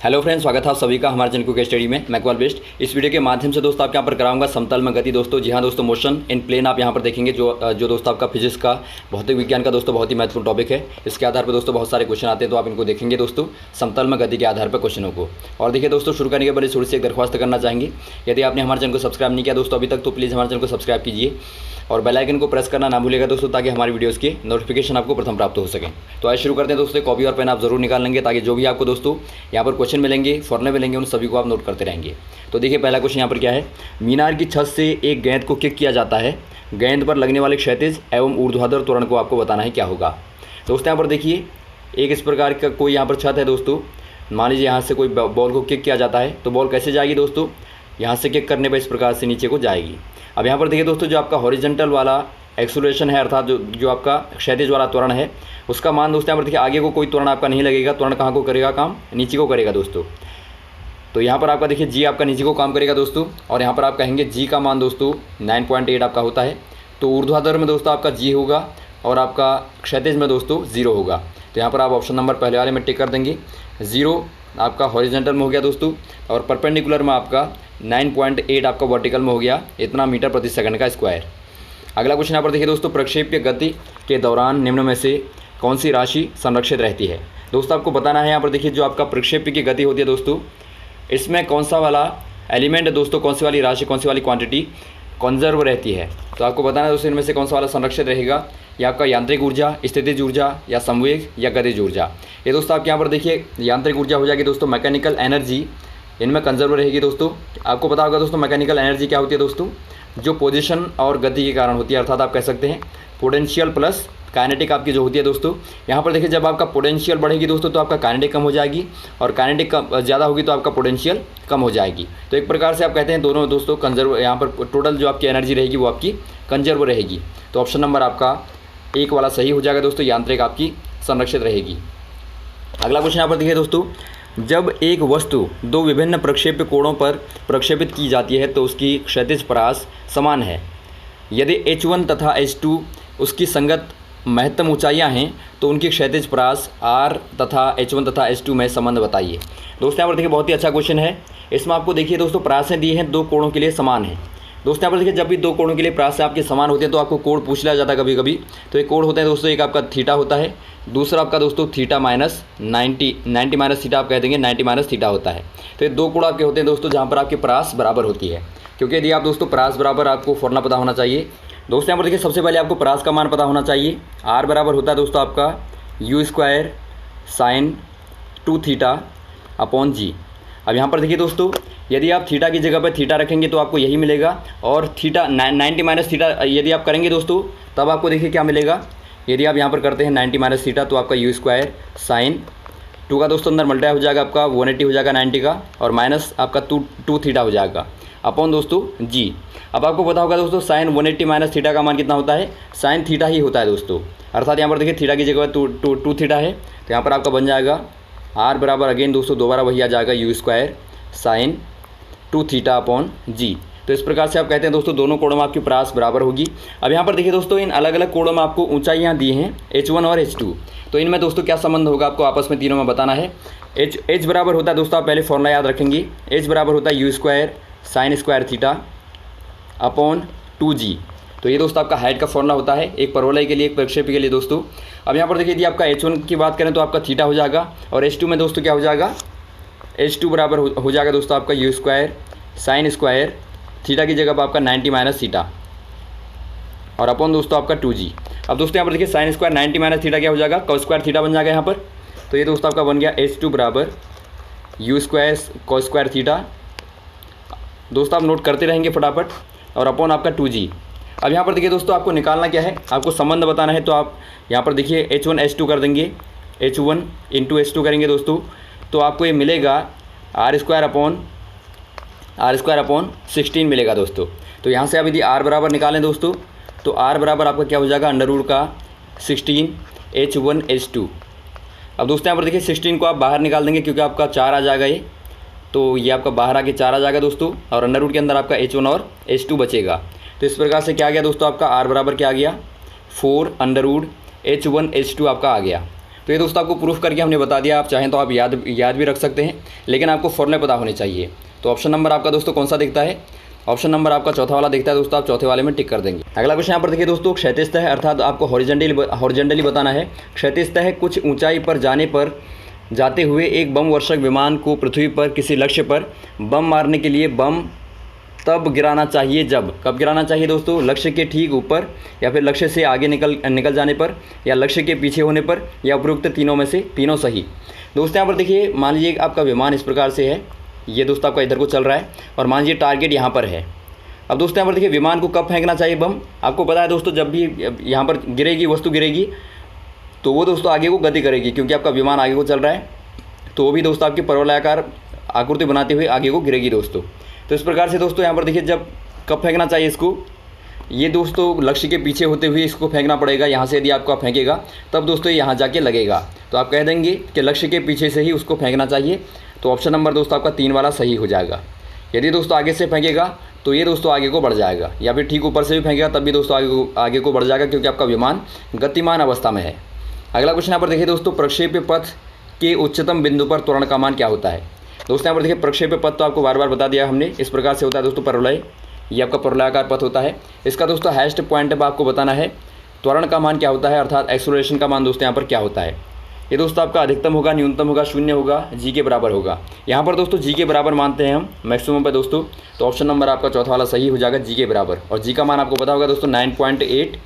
Hello friends, स्वागत है आप सभी का हमारे चैनल क्विक स्टडी में। मैं इकबाल बेस्ट। इस वीडियो के माध्यम से दोस्तों आपके यहाँ पर कराऊंगा समतल में गति दोस्तों। जी हाँ दोस्तों, मोशन इन प्लेन आप यहाँ पर देखेंगे जो दोस्तों आपका फिजिक्स का भौतिक विज्ञान का दोस्तों बहुत ही महत्वपूर्ण टॉपिक है। इसके आधार पर दोस्तों बहुत सारे क्वेश्चन आते हैं, तो आप इनको देखेंगे दोस्तों समतल में गति के आधार पर क्वेश्चनों को। और देखिए दोस्तों, शुरू करने के पहले थोड़ी सी एक दरख्वास्त करना चाहेंगे, यदि आपने हमारे चैनल को सब्सक्राइब नहीं किया दोस्तों अभी तक, तो प्लीज़ हमारे चैनल को सब्सक्राइब कीजिए और बेल आइकन को प्रेस करना ना भूलिएगा दोस्तों, ताकि हमारी वीडियोस की नोटिफिकेशन आपको प्रथम प्राप्त हो सके। तो आज शुरू करते हैं दोस्तों। कॉपी और पेन आप जरूर निकाल लेंगे, ताकि जो भी आपको दोस्तों यहाँ पर क्वेश्चन मिलेंगे, फॉर्मूले मिलेंगे, उन सभी को आप नोट करते रहेंगे। तो देखिए पहला क्वेश्चन यहाँ पर क्या है। मीनार की छत से एक गेंद को किक किया जाता है, गेंद पर लगने वाले क्षैतिज एवं ऊर्ध्वाधर त्वरण को आपको बताना है, क्या होगा। दोस्तों यहाँ पर देखिए, एक इस प्रकार का कोई यहाँ पर छत है दोस्तों। मान लीजिए यहाँ से कोई बॉल को किक किया जाता है, तो बॉल कैसे जाएगी दोस्तों, यहाँ से किक करने पर इस प्रकार से नीचे को जाएगी। अब यहाँ पर देखिए दोस्तों, जो आपका हॉरिजॉन्टल वाला एक्सेलरेशन है, अर्थात जो आपका क्षैतिज वाला त्वरण है, उसका मान दोस्तों यहाँ पर देखिए, आगे को कोई त्वरण आपका नहीं लगेगा। त्वरण कहाँ को करेगा काम, नीचे को करेगा दोस्तों। तो यहाँ पर आपका देखिए जी आपका नीचे को काम करेगा दोस्तों। और यहाँ पर आप कहेंगे जी का मान दोस्तों 9.8 आपका होता है। तो ऊर्ध्वाधर में दोस्तों आपका जी होगा और आपका क्षैतिज में दोस्तों 0 होगा। तो यहाँ पर आप ऑप्शन नंबर पहले वाले में टिक कर देंगे। 0 आपका हॉरिजॉन्टल में हो गया दोस्तों, और परपेंडिकुलर में आपका 9.8 आपका वर्टिकल में हो गया, इतना मीटर प्रति सेकंड का स्क्वायर। अगला क्वेश्चन यहाँ पर देखिए दोस्तों, प्रक्षेप्य गति के दौरान निम्न में से कौन सी राशि संरक्षित रहती है। दोस्तों आपको बताना है, यहाँ पर देखिए जो आपका प्रक्षेप्य की गति होती है दोस्तों, इसमें कौन सा वाला एलिमेंट है दोस्तों, कौन सी वाली राशि, कौन सी वाली क्वांटिटी कंजर्व रहती है। तो आपको बताना है दोस्तों, इनमें से कौन सा वाला संरक्षित रहेगा, या आपका यांत्रिक ऊर्जा, स्थितिज ऊर्जा, या संवेग, या गतिज ऊर्जा। ये दोस्तों आपके यहाँ पर देखिए यांत्रिक ऊर्जा हो जाएगी दोस्तों, मैकेनिकल एनर्जी इनमें कंजर्व रहेगी दोस्तों। आपको पता होगा दोस्तों मैकेनिकल एनर्जी क्या होती है दोस्तों, जो पोजीशन और गति के कारण होती है, अर्थात आप कह सकते हैं पोटेंशियल प्लस काइनेटिक आपकी जो होती है दोस्तों। यहाँ पर देखिए, जब आपका पोटेंशियल बढ़ेगी दोस्तों, तो आपका काइनेटिक कम हो जाएगी, और काइनेटिक ज़्यादा होगी तो आपका पोटेंशियल कम हो जाएगी। तो एक प्रकार से आप कहते हैं दोनों दोस्तों कंजर्व, यहाँ पर टोटल जो आपकी एनर्जी रहेगी वो आपकी कंजर्व रहेगी। तो ऑप्शन नंबर आपका 1 वाला सही हो जाएगा दोस्तों, यांत्रिक आपकी संरक्षित रहेगी। अगला क्वेश्चन यहाँ पर देखिए दोस्तों, जब एक वस्तु 2 विभिन्न प्रक्षेप्य कोणों पर प्रक्षेपित की जाती है, तो उसकी क्षैतिज परास समान है। यदि H1 तथा H2 उसकी संगत महत्तम ऊंचाइयां हैं, तो उनकी क्षैतिज परास R तथा H1 तथा H2 में संबंध बताइए। दोस्तों यहाँ पर देखिए बहुत ही अच्छा क्वेश्चन है। इसमें आपको देखिए दोस्तों परासें दी हैं, 2 कोणों के लिए समान है। दोस्तों यहाँ पर देखिए, जब भी 2 कोणों के लिए परासें आपके समान होते हैं, तो आपको कोण पूछ लिया जाता है कभी कभी। तो एक कोण होता है दोस्तों, एक आपका थीटा होता है, दूसरा आपका दोस्तों थीटा माइनस 90 माइनस थीटा आप कह देंगे, 90 माइनस थीटा होता है। तो ये 2 कोण आपके होते हैं दोस्तों, जहाँ पर आपकी परास बराबर होती है। क्योंकि यदि आप दोस्तों परास बराबर, आपको फॉर्मूला पता होना चाहिए दोस्तों। यहाँ पर देखिए सबसे पहले आपको परास का मान पता होना चाहिए। R बराबर होता है दोस्तों आपका u² sin 2 थीटा अपॉन जी। अब यहाँ पर देखिए दोस्तों, यदि आप थीटा की जगह पर थीटा रखेंगे तो आपको यही मिलेगा, और थीटा 90 माइनस थीटा यदि आप करेंगे दोस्तों, तब आपको देखिए क्या मिलेगा। यदि आप यहाँ पर करते हैं 90 माइनस थीटा, तो आपका u² sin 2 का दोस्तों अंदर मल्टीप्लाई हो जाएगा, आपका 180 हो जाएगा 90 का, और माइनस आपका 2 थीटा हो जाएगा अपॉन दोस्तों जी। अब आपको पता होगा दोस्तों साइन 180 माइनस थीटा का मान कितना होता है, साइन थीटा ही होता है दोस्तों। अर्थात यहाँ पर देखिए थीटा की जगह 2 थीटा है, तो यहाँ पर आपका बन जाएगा R बराबर अगेन दोस्तों दोबारा वही आ जाएगा u² sin 2 थीटा अपॉन जी। तो इस प्रकार से आप कहते हैं दोस्तों दोनों कोणों में आपकी परास बराबर होगी। अब यहाँ पर देखिए दोस्तों, इन अलग अलग कोणों में आपको ऊंचाइयाँ दी हैं H1 और H2। तो इनमें दोस्तों क्या संबंध होगा आपको आपस में तीनों में बताना है। H बराबर होता है दोस्तों, आप पहले फॉर्मूला याद रखेंगे। H बराबर होता है u² sin² theta upon 2g। तो ये दोस्तों आपका हाइट का फॉर्मूला होता है, एक परवलय के लिए, एक प्रक्षेप्य के लिए दोस्तों। अब यहाँ पर देखिए, यदि आपका H1 की बात करें तो आपका थीटा हो जाएगा, और H2 में दोस्तों क्या हो जाएगा, H2 बराबर हो जाएगा दोस्तों आपका u² sin² थीटा की जगह पर आपका 90 माइनस थीटा, और अपॉन दोस्तों आपका 2g। अब दोस्तों यहाँ पर देखिए sin² 90 माइनस थीटा क्या हो जाएगा, cos² थीटा बन जाएगा यहाँ पर। तो ये दोस्तों आपका बन गया H2 बराबर u² cos² थीटा। दोस्तों आप नोट करते रहेंगे फटाफट, और अपॉन आपका 2g। अब यहाँ पर देखिए दोस्तों, आपको निकालना क्या है, आपको संबंध बताना है। तो आप यहाँ पर देखिए H1 H2 कर देंगे, H1 इंटू H2 करेंगे दोस्तों, तो आपको ये मिलेगा R² अपॉन 16 मिलेगा दोस्तों। तो यहाँ से आप यदि R बराबर निकालें दोस्तों, तो R बराबर आपका क्या हो जाएगा, अंडर रूट का 16 H1 H2। अब दोस्तों यहाँ पर देखिए 16 को आप बाहर निकाल देंगे, क्योंकि आपका 4 आ जाएगा ये, तो ये आपका बाहर आके 4 आ जाएगा दोस्तों, और अंडर रूट के अंदर आपका H1 और H2 बचेगा। तो इस प्रकार से क्या आ गया दोस्तों, आपका R बराबर क्या आ गया, 4 अंडर रूट H1 H2 आपका आ गया। तो ये दोस्तों आपको प्रूफ करके हमने बता दिया। आप चाहें तो आप याद भी रख सकते हैं, लेकिन आपको फॉर्मूले पता होने चाहिए। तो ऑप्शन नंबर आपका दोस्तों कौन सा दिखता है? ऑप्शन नंबर आपका चौथा वाला दिखता है दोस्तों। आप चौथे वाले में टिक कर देंगे। अगला क्वेश्चन यहाँ पर देखिए दोस्तों, क्षैतिज तह अर्थात आपको हॉरिजॉन्टली बताना है। क्षैतिज तह कुछ ऊंचाई पर जाते हुए एक बम वर्षक विमान को पृथ्वी पर किसी लक्ष्य पर बम मारने के लिए बम तब गिराना चाहिए जब, कब गिराना चाहिए दोस्तों? लक्ष्य के ठीक ऊपर, या फिर लक्ष्य से आगे निकल जाने पर, या लक्ष्य के पीछे होने पर, या उपरोक्त तीनों में से तीनों सही। दोस्तों यहाँ पर देखिए, मान लीजिए आपका विमान इस प्रकार से है, ये दोस्तों आपका इधर को चल रहा है और मान लीजिए टारगेट यहाँ पर है। अब दोस्तों यहाँ पर देखिए विमान को कब फेंकना चाहिए बम? आपको पता है दोस्तों, जब भी यहाँ पर गिरेगी, वस्तु गिरेगी, तो वो दोस्तों आगे को गति करेगी, क्योंकि आपका विमान आगे को चल रहा है, तो वो भी दोस्तों आपकी परवलयाकार आकृति बनाते हुए आगे को गिरेगी दोस्तों। तो इस प्रकार से दोस्तों यहाँ पर देखिए, जब कब फेंकना चाहिए इसको, ये दोस्तों लक्ष्य के पीछे होते हुए इसको फेंकना पड़ेगा। यहाँ से यदि आपको फेंकेगा तब दोस्तों यहाँ जाके लगेगा, तो आप कह देंगे कि लक्ष्य के पीछे से ही उसको फेंकना चाहिए। तो ऑप्शन नंबर दोस्तों आपका 3 वाला सही हो जाएगा। यदि दोस्तों आगे से फेंकेगा तो ये दोस्तों आगे को बढ़ जाएगा, या फिर ठीक ऊपर से भी फेंकेगा तब भी दोस्तों आगे को बढ़ जाएगा, क्योंकि आपका विमान गतिमान अवस्था में है। अगला क्वेश्चन यहाँ पर देखिए दोस्तों, प्रक्षेप्य पथ के उच्चतम बिंदु पर त्वरण का मान क्या होता है? दोस्तों यहाँ पर देखिए प्रक्षेप्य पथ तो आपको बार बार बता दिया हमने, इस प्रकार से होता है दोस्तों परवलय, ये आपका परवलयाकार पथ होता है। इसका दोस्तों हाईएस्ट पॉइंट पर आपको बताना है त्वरण का मान क्या होता है, अर्थात एक्सेलरेशन का मान दोस्तों यहाँ पर क्या होता है। ये दोस्तों आपका अधिकतम होगा, न्यूनतम होगा, शून्य होगा, जी के बराबर होगा। यहाँ पर दोस्तों जी के बराबर मानते हैं हम मैक्सिमम पर दोस्तों, तो ऑप्शन नंबर आपका चौथा वाला सही हो जाएगा, जी के बराबर। और जी का मान आपको पता होगा दोस्तों 9.8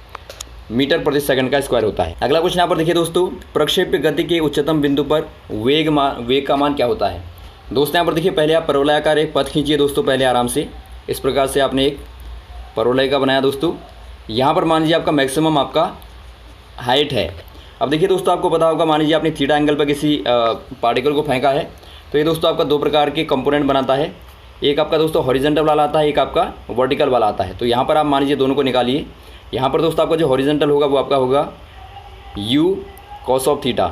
मीटर प्रति सेकंड का स्क्वायर होता है। अगला क्वेश्चन यहाँ पर देखिए दोस्तों, प्रक्षेप्य गति के उच्चतम बिंदु पर वेग का मान क्या होता है? दोस्तों यहाँ पर देखिए, पहले आप परवलयाकार एक पथ खींचिए दोस्तों, पहले आराम से इस प्रकार से आपने एक परवलय का बनाया दोस्तों। यहाँ पर मान लीजिए आपका मैक्सिमम आपका हाइट है। अब देखिए दोस्तों, आपको पता होगा, मान लीजिए आपने थीटा एंगल पर किसी पार्टिकल को फेंका है, तो ये दोस्तों आपका 2 प्रकार के कंपोनेंट बनाता है। एक आपका दोस्तों हॉरिजॉन्टल वाला आता है, एक आपका वर्टिकल वाला आता है। तो यहाँ पर आप मान लीजिए दोनों को निकालिए। यहाँ पर दोस्तों आपका जो हॉरिजॉन्टल होगा वो आपका होगा u cos of theta,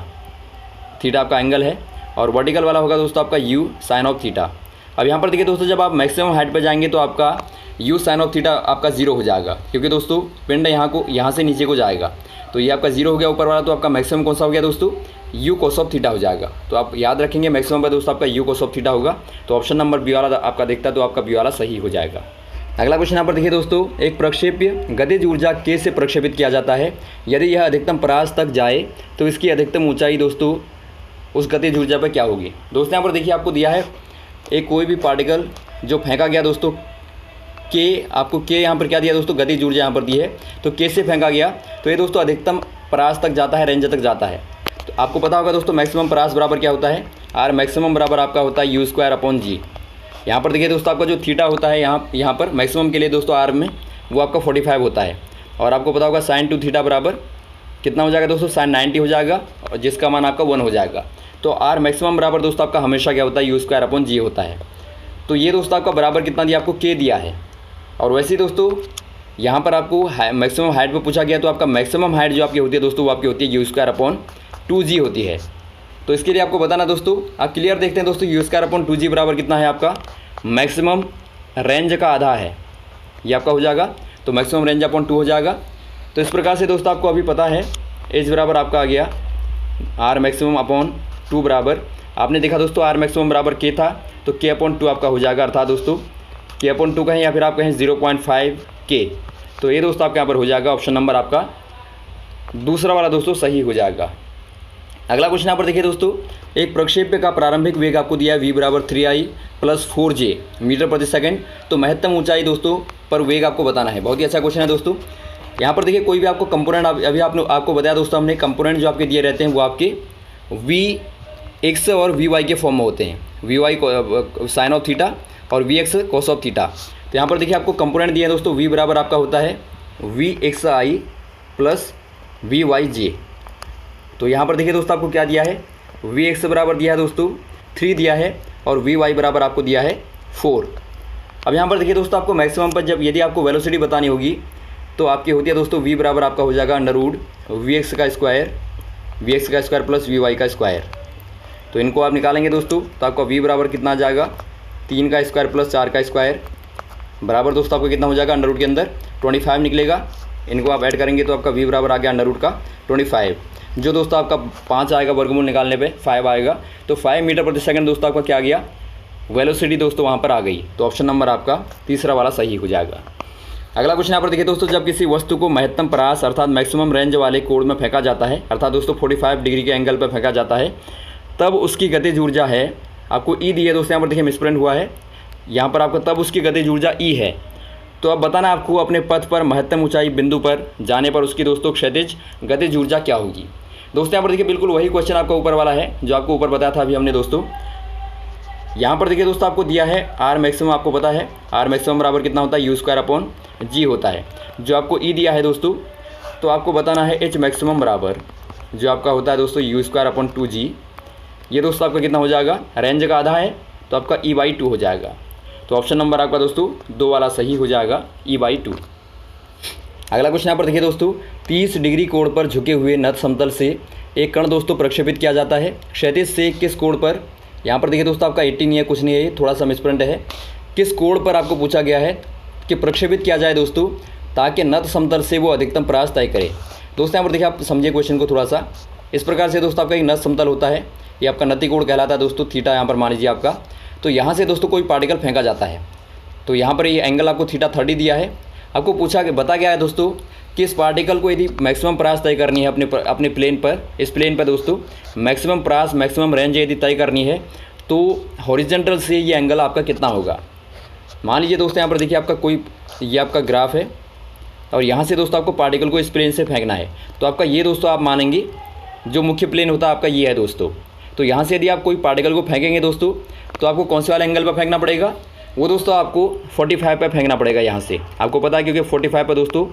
theta आपका एंगल है, और वर्टिकल वाला होगा दोस्तों आपका u sin ऑफ थीटा। अब यहाँ पर देखिए दोस्तों, जब आप मैक्सिमम हाइट पर जाएंगे तो आपका u sin ऑफ थीटा आपका 0 हो जाएगा, क्योंकि दोस्तों पिंड यहाँ से नीचे को जाएगा, तो ये आपका 0 हो गया ऊपर वाला। तो आपका मैक्सिमम कौन सा हो गया दोस्तों? u cos ऑफ थीटा हो जाएगा। तो आप याद रखेंगे मैक्सिमम पर दोस्तों आपका u cos ऑफ थीटा होगा। तो ऑप्शन नंबर बी वाला आपका दिखता है, तो आपका बी वाला सही हो जाएगा। अगला क्वेश्चन यहाँ पर देखिए दोस्तों, एक प्रक्षेप्य गतिज ऊर्जा k से प्रक्षेपित किया जाता है। यदि यह अधिकतम परास तक जाए तो इसकी अधिकतम ऊंचाई दोस्तों उस गतिज ऊर्जा पर क्या होगी? दोस्तों यहाँ पर देखिए आपको दिया है एक कोई भी पार्टिकल जो फेंका गया दोस्तों, के आपको के यहाँ पर क्या दिया दोस्तों? गतिज ऊर्जा यहाँ पर दी है। तो के से फेंका गया तो ये दोस्तों अधिकतम परास तक जाता है, रेंज तक जाता है। तो आपको पता होगा दोस्तों मैक्सिमम परास बराबर क्या होता है? आर मैक्सिमम बराबर आपका होता है u²/g। यहाँ पर देखिए दोस्तों आपका जो थीटा होता है यहाँ पर मैक्सिमम के लिए दोस्तों आर में वो आपका 45 होता है। और आपको पता होगा sin 2 थीटा बराबर कितना हो जाएगा दोस्तों? sin 90 हो जाएगा, और जिसका मान आपका 1 हो जाएगा। तो आर मैक्सिमम बराबर दोस्तों आपका हमेशा क्या होता है? u²/g होता है। तो ये दोस्तों आपका बराबर कितना दिया? आपको k दिया है। और वैसे ही दोस्तों यहाँ पर आपको मैक्सिमम हाइट पर पूछा गया, तो आपका मैक्सिमम हाइट जो आपकी होती है दोस्तों वो आपकी होती है u²/2g होती है। तो इसके लिए आपको बताना दोस्तों, आप क्लियर देखते हैं दोस्तों, u²/2g बराबर कितना है? आपका मैक्सिमम रेंज का आधा है, ये आपका हो जाएगा। तो मैक्सिमम रेंज अपॉन 2 हो जाएगा। तो इस प्रकार से दोस्तों आपको अभी पता है एच बराबर आपका आ गया r मैक्सिमम अपॉन 2 बराबर, आपने देखा दोस्तों r मैक्सिमम बराबर k था, तो k/2 आपका हो जाएगा, अर्थात दोस्तों k/2 कहें या फिर आप कहें 0.5 k। तो ये दोस्तों आपके यहाँ पर हो जाएगा ऑप्शन नंबर आपका दूसरा वाला दोस्तों सही हो जाएगा। अगला क्वेश्चन यहाँ पर देखिए दोस्तों, एक प्रक्षेप्य का प्रारंभिक वेग आपको दिया है v बराबर 3i + 4j मीटर प्रति सेकंड। तो महत्तम ऊंचाई दोस्तों पर वेग आपको बताना है। बहुत ही अच्छा क्वेश्चन है दोस्तों। यहाँ पर देखिए कोई भी आपको कंपोनेंट अभी आपको बताया दोस्तों हमने, कंपोनेंट जो आपके दिए रहते हैं वो आपके vx और vy के फॉर्म में होते हैं। vy साइन ऑफ थीटा और vx cos ऑफ थीटा। तो यहाँ पर देखिए आपको कंपोनेंट दिए हैं दोस्तों, v बराबर आपका होता है vxi + vyj। तो यहाँ पर देखिए दोस्तों आपको क्या दिया है? vx बराबर दिया है दोस्तों 3 दिया है, और vy बराबर आपको दिया है 4। अब यहाँ पर देखिए दोस्तों आपको मैक्सिमम पर जब यदि आपको वेलोसिटी बतानी होगी तो आपकी होती है दोस्तों v बराबर आपका हो जाएगा √vx का स्क्वायर + vy का स्क्वायर। तो इनको आप निकालेंगे दोस्तों तो आपका v बराबर कितना आ जाएगा? 3 का स्क्वायर + 4 का स्क्वायर बराबर दोस्तों आपको कितना हो जाएगा? √ के अंदर 25 निकलेगा। इनको आप ऐड करेंगे तो आपका v बराबर आ गया √ का 25। जो दोस्तों आपका 5 आएगा वर्गमूल निकालने पे 5 आएगा, तो 5 मीटर प्रति सेकंड दोस्तों आपका क्या आ गया, वेलोसिटी दोस्तों वहाँ पर आ गई। तो ऑप्शन नंबर आपका तीसरा वाला सही हो जाएगा। अगला क्वेश्चन यहाँ पर देखिए दोस्तों, जब किसी वस्तु को महत्तम परास अर्थात मैक्सिमम रेंज वाले कोण में फेंका जाता है, अर्थात दोस्तों 45 डिग्री के एंगल पर फेंका जाता है, तब उसकी गतिज ऊर्जा है, आपको ई दी है दोस्तों, यहाँ पर देखिए मिसप्रिंट हुआ है, यहाँ पर आपको तब उसकी गतिज ऊर्जा ई है। तो अब बताना आपको अपने पथ पर महत्तम ऊंचाई बिंदु पर जाने पर उसकी दोस्तों क्षैतिज गतिज ऊर्जा क्या होगी। दोस्तों यहाँ पर देखिए बिल्कुल वही क्वेश्चन आपका ऊपर वाला है जो आपको ऊपर बताया था अभी हमने दोस्तों। यहाँ पर देखिए दोस्तों आपको दिया है आर मैक्सिमम, आपको पता है आर मैक्सिमम बराबर कितना होता है, u² होता है। जो आपको ई दिया है दोस्तों, तो आपको बताना है एच मैक्सिमम बराबर जो आपका होता है दोस्तों u²/2g। ये दोस्तों आपका कितना हो जाएगा, रेंज का आधा है तो आपका e/2 हो जाएगा। तो ऑप्शन नंबर आपका दोस्तों 2 वाला सही हो जाएगा, e/2। अगला क्वेश्चन यहाँ पर देखिए दोस्तों, 30 डिग्री कोण पर झुके हुए नत समतल से एक कण दोस्तों प्रक्षेपित किया जाता है, क्षैतिज से किस कोण पर। यहाँ पर देखिए दोस्तों आपका 80 नहीं है, कुछ नहीं है, थोड़ा सा मिसप्रिंट है। किस कोण पर आपको पूछा गया है कि प्रक्षेपित किया जाए दोस्तों, ताकि नत समतल से वो अधिकतम परास तय करे। दोस्तों यहाँ पर देखिए आप समझिए क्वेश्चन को थोड़ा सा। इस प्रकार से दोस्तों आपका एक नत समतल होता है, ये आपका नति कोण कहलाता है दोस्तों, थीटा यहाँ पर मान लीजिए आपका। तो यहाँ से दोस्तों कोई पार्टिकल फेंका जाता है, तो यहाँ पर ये एंगल आपको थीटा 30 दिया है। आपको पूछा कि बता गया है दोस्तों कि इस पार्टिकल को यदि मैक्सिमम परास तय करनी है अपने प्लेन पर, इस प्लेन पर दोस्तों मैक्सिमम परास मैक्सिमम रेंज यदि तय करनी है, तो हॉरिजॉन्टल से ये एंगल आपका कितना होगा। मान लीजिए दोस्तों यहाँ पर देखिए आपका कोई ये आपका ग्राफ है और यहाँ से दोस्तों आपको पार्टिकल को इस प्लेन से फेंकना है, तो आपका ये दोस्तों आप मानेंगे जो मुख्य प्लेन होता है आपका ये है दोस्तों। तो यहाँ से यदि आप कोई पार्टिकल को फेंकेंगे दोस्तों, तो आपको कौन से वाले एंगल पर फेंकना पड़ेगा, वो दोस्तों आपको 45 पर फेंकना पड़ेगा यहाँ से। आपको पता है क्योंकि 45 पर दोस्तों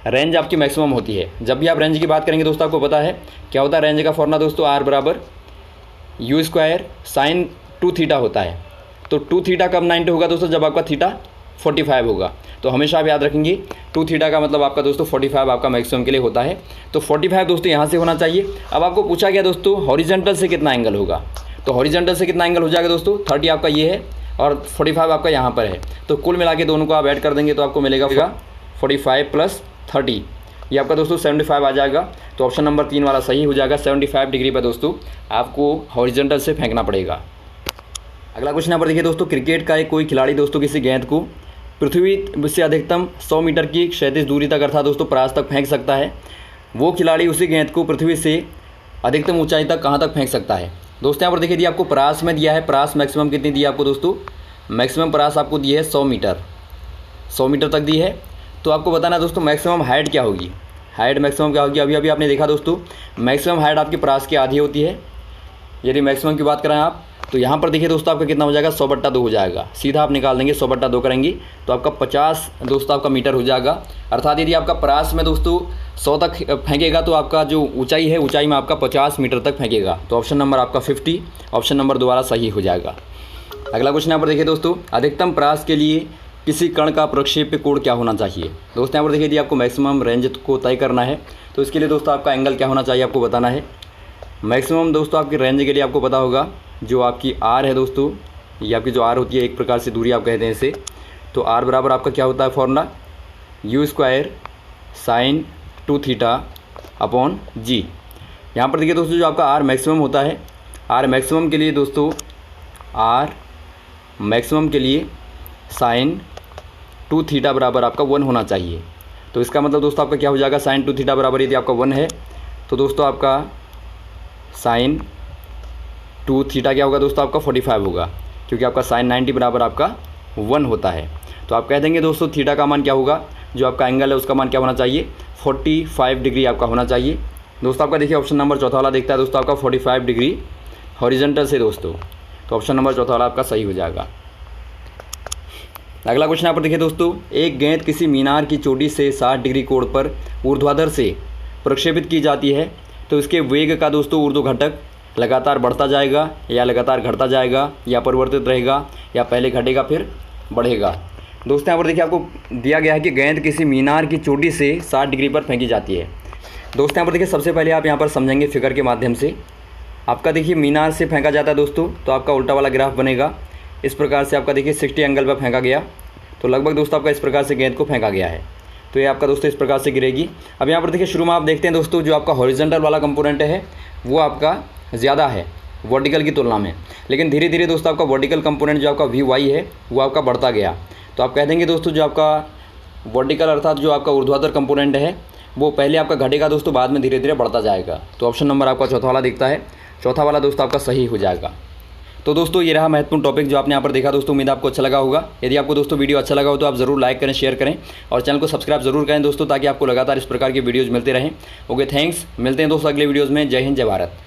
रेंज आपकी मैक्सिमम होती है। जब भी आप रेंज की बात करेंगे दोस्तों आपको पता है क्या होता है रेंज का फॉर्मूला दोस्तों, R बराबर u² sin 2θ होता है। तो 2θ कब 90 होगा दोस्तों, जब आपका थीटा 45 होगा। तो हमेशा आप याद रखेंगे 2θ का मतलब आपका दोस्तों 45 आपका मैक्सिमम के लिए होता है। तो 45 दोस्तों यहाँ से होना चाहिए। अब आपको पूछा गया दोस्तों हॉरिजॉन्टल से कितना एंगल होगा, तो हॉरिजॉन्टल से कितना एंगल हो जाएगा दोस्तों, 30 आपका ये है और 45 आपका यहाँ पर है। तो कुल मिला के दोनों को आप ऐड कर देंगे तो आपको मिलेगा 45 + 30, ये आपका दोस्तों 75 आ जाएगा। तो ऑप्शन नंबर 3 वाला सही हो जाएगा। 75 डिग्री पर दोस्तों आपको हॉरिजॉन्टल से फेंकना पड़ेगा। अगला क्वेश्चन यहाँ पर देखिए दोस्तों, क्रिकेट का एक कोई खिलाड़ी दोस्तों किसी गेंद को पृथ्वी से अधिकतम 100 मीटर की क्षैतिज दूरी तक अर्थात दोस्तों परास तक फेंक सकता है। वो खिलाड़ी उसी गेंद को पृथ्वी से अधिकतम ऊंचाई तक कहाँ तक फेंक सकता है। दोस्तों यहाँ पर देखिए दिया आपको परास में दिया है, परास मैक्सिमम कितनी दी है आपको दोस्तों, मैक्सिमम परास आपको दी है 100 मीटर तक दी है। तो आपको बताना दोस्तों मैक्सिमम हाइट क्या होगी, हाइट मैक्सिमम क्या होगी। अभी आपने देखा दोस्तों मैक्सिमम हाइट आपकी परास की आधी होती है। यदि मैक्सिमम की बात करें आप, तो यहाँ पर देखिए दोस्तों आपका कितना हो जाएगा, 100/2 हो जाएगा। सीधा आप निकाल देंगे 100/2 करेंगे तो आपका 50 दोस्तों आपका मीटर हो जाएगा। अर्थात यदि आपका परास में दोस्तों 100 तक फेंकेगा तो आपका जो ऊंचाई है, ऊंचाई में आपका 50 मीटर तक फेंकेगा। तो ऑप्शन नंबर आपका 50, ऑप्शन नंबर 2 वाला सही हो जाएगा। अगला क्वेश्चन यहाँ पर देखिए दोस्तों, अधिकतम परास के लिए किसी कण का प्रक्षेप्य कोण क्या होना चाहिए। दोस्तों यहाँ पर देखिए यदि आपको मैक्सिमम रेंज को तय करना है तो इसके लिए दोस्तों आपका एंगल क्या होना चाहिए आपको बताना है। मैक्सिमम दोस्तों आपकी रेंज के लिए आपको पता होगा जो आपकी आर है दोस्तों, ये आपकी जो आर होती है एक प्रकार से दूरी आप कहते हैं इसे। तो आर बराबर आपका क्या होता है फॉर्मूला, u² sin 2θ/g। यहाँ पर देखिए दोस्तों जो आपका आर मैक्सिमम होता है, आर मैक्सिमम के लिए दोस्तों आर मैक्सिमम के लिए sin 2θ बराबर आपका 1 होना चाहिए। तो इसका मतलब दोस्तों आपका क्या हो जाएगा, sin 2θ बराबर यदि आपका 1 है तो दोस्तों आपका sin 2θ क्या होगा दोस्तों आपका 45 होगा, क्योंकि आपका sin 90 बराबर आपका 1 होता है। तो आप कह देंगे दोस्तों थीटा का मान क्या होगा, जो आपका एंगल है उसका मान क्या होना चाहिए, 45 डिग्री आपका होना चाहिए। दोस्तों आपका देखिए ऑप्शन नंबर 4 वाला देखता है दोस्तों आपका 45 डिग्री हॉरिजॉन्टल से दोस्तों। तो ऑप्शन नंबर 4 वाला आपका सही हो जाएगा। अगला क्वेश्चन यहाँ पर देखिए दोस्तों, एक गेंद किसी मीनार की चोटी से 60 डिग्री कोण पर ऊर्ध्वाधर से प्रक्षेपित की जाती है, तो इसके वेग का दोस्तों ऊर्ध्व घटक लगातार बढ़ता जाएगा या लगातार घटता जाएगा या परिवर्तित रहेगा या पहले घटेगा फिर बढ़ेगा। दोस्तों यहाँ पर देखिए आपको दिया गया है कि गेंद किसी मीनार की चोटी से 60 डिग्री पर फेंकी जाती है। दोस्तों यहाँ पर देखिए सबसे पहले आप यहाँ पर समझेंगे फिगर के माध्यम से। आपका देखिए मीनार से फेंका जाता है दोस्तों, तो आपका उल्टा वाला ग्राफ बनेगा। इस प्रकार से आपका देखिए 60 एंगल पर फेंका गया, तो लगभग दोस्तों आपका इस प्रकार से गेंद को फेंका गया है। तो ये आपका दोस्तों इस प्रकार से गिरेगी। अब यहाँ पर देखिए शुरू में आप देखते हैं दोस्तों जो आपका हॉरिजॉन्टल वाला कंपोनेंट है वो आपका ज़्यादा है वर्टिकल की तुलना में, लेकिन धीरे धीरे दोस्तों आपका वर्टिकल कंपोनेंट जो आपका VY है वो आपका बढ़ता गया। तो आप कह देंगे दोस्तों जो आपका वर्टिकल अर्थात जो आपका ऊर्ध्वाधर कंपोनेंट है वो पहले आपका घटेगा दोस्तों, बाद में धीरे धीरे बढ़ता जाएगा। तो ऑप्शन नंबर आपका चौथा वाला दिखता है, चौथा वाला दोस्तों आपका सही हो जाएगा। तो दोस्तों ये रहा महत्वपूर्ण टॉपिक जो आपने यहाँ पर देखा दोस्तों। उम्मीद आपको अच्छा लगा होगा। यदि आपको दोस्तों वीडियो अच्छा लगा हो तो आप ज़रूर लाइक करें, शेयर करें और चैनल को सब्सक्राइब जरूर करें दोस्तों, ताकि आपको लगातार इस प्रकार की वीडियोज़ मिलते रहें। Okay, thanks. मिलते हैं दोस्तों अगले वीडियोज़ में। जय हिंद, जय भारत।